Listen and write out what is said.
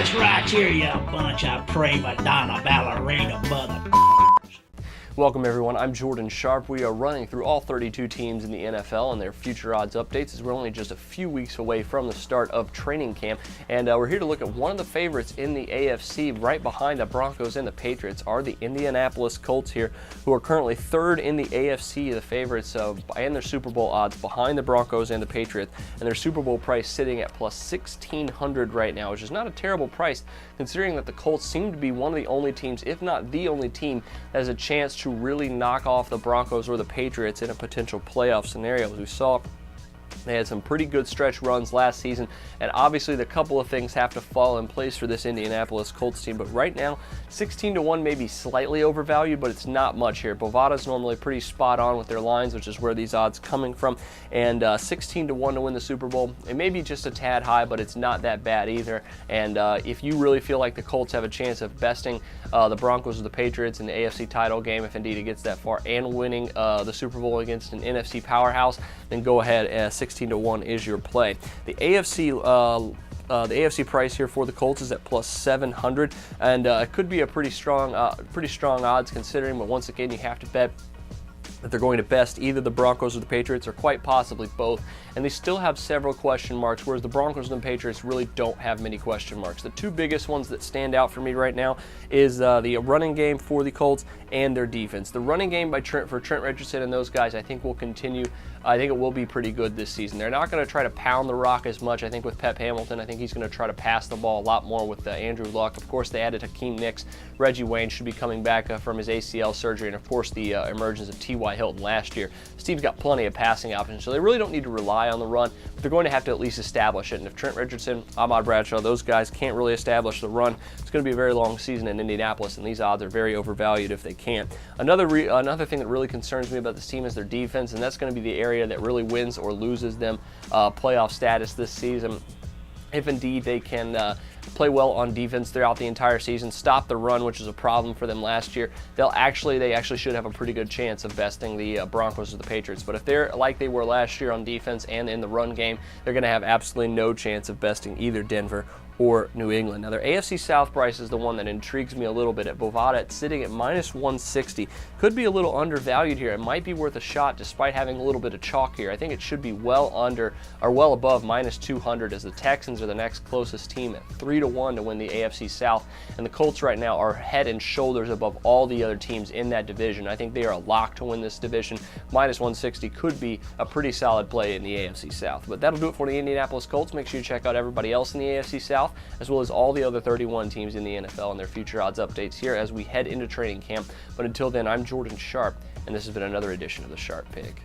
this right here, you bunch of prima donna ballerina mother. Welcome everyone, I'm Jordan Sharp. We are running through all 32 teams in the NFL and their future odds updates as we're only just a few weeks away from the start of training camp. And we're here to look at one of the favorites in the AFC. Right behind the Broncos and the Patriots are the Indianapolis Colts here, who are currently third in the AFC, the favorites and their Super Bowl odds behind the Broncos and the Patriots. And their Super Bowl price sitting at plus 1,600 right now, which is not a terrible price considering that the Colts seem to be one of the only teams, if not the only team, that has a chance to really knock off the Broncos or the Patriots in a potential playoff scenario. As we saw, they had some pretty good stretch runs last season, and obviously the couple of things have to fall in place for this Indianapolis Colts team. But right now, 16-1 may be slightly overvalued, but it's not much here. Bovada's normally pretty spot on with their lines, which is where these odds coming from, and 16-1 to win the Super Bowl. It may be just a tad high, but it's not that bad either. And if you really feel like the Colts have a chance of besting the Broncos or the Patriots in the AFC title game, if indeed it gets that far, and winning the Super Bowl against an NFC powerhouse, then go ahead. 16-1 is your play. The AFC price here for the Colts is at plus 700, and it could be a pretty strong odds considering. But once again, you have to bet that they're going to best either the Broncos or the Patriots, or quite possibly both. And they still have several question marks, whereas the Broncos and the Patriots really don't have many question marks. The two biggest ones that stand out for me right now is the running game for the Colts and their defense. The running game for Trent Richardson and those guys, I think, will continue. I think it will be pretty good this season. They're not going to try to pound the rock as much, I think, with Pep Hamilton. I think he's going to try to pass the ball a lot more with Andrew Luck. Of course, they added Hakeem Nicks. Reggie Wayne should be coming back from his ACL surgery, and of course the emergence of T.Y. Hilton last year. Steve's got plenty of passing options, so they really don't need to rely on the run, but they're going to have to at least establish it. And if Trent Richardson, Ahmad Bradshaw, those guys can't really establish the run, it's going to be a very long season in Indianapolis, and these odds are very overvalued if they can't. Another thing that really concerns me about this team is their defense, and that's going to be the area that really wins or loses them playoff status this season. If indeed they can play well on defense throughout the entire season, stop the run, which is a problem for them last year, they actually should have a pretty good chance of besting the Broncos or the Patriots. But if they're like they were last year on defense and in the run game, they're going to have absolutely no chance of besting either Denver or New England. Now, their AFC South price is the one that intrigues me a little bit. At Bovada, it's sitting at minus 160. Could be a little undervalued here. It might be worth a shot despite having a little bit of chalk here. I think it should be well above minus 200, as the Texans are the next closest team at 3-1 to win the AFC South. And the Colts right now are head and shoulders above all the other teams in that division. I think they are a lock to win this division. Minus 160 could be a pretty solid play in the AFC South. But that'll do it for the Indianapolis Colts. Make sure you check out everybody else in the AFC South, as well as all the other 31 teams in the NFL and their future odds updates here as we head into training camp. But until then, I'm Jordan Sharp, and this has been another edition of the Sharp Pick.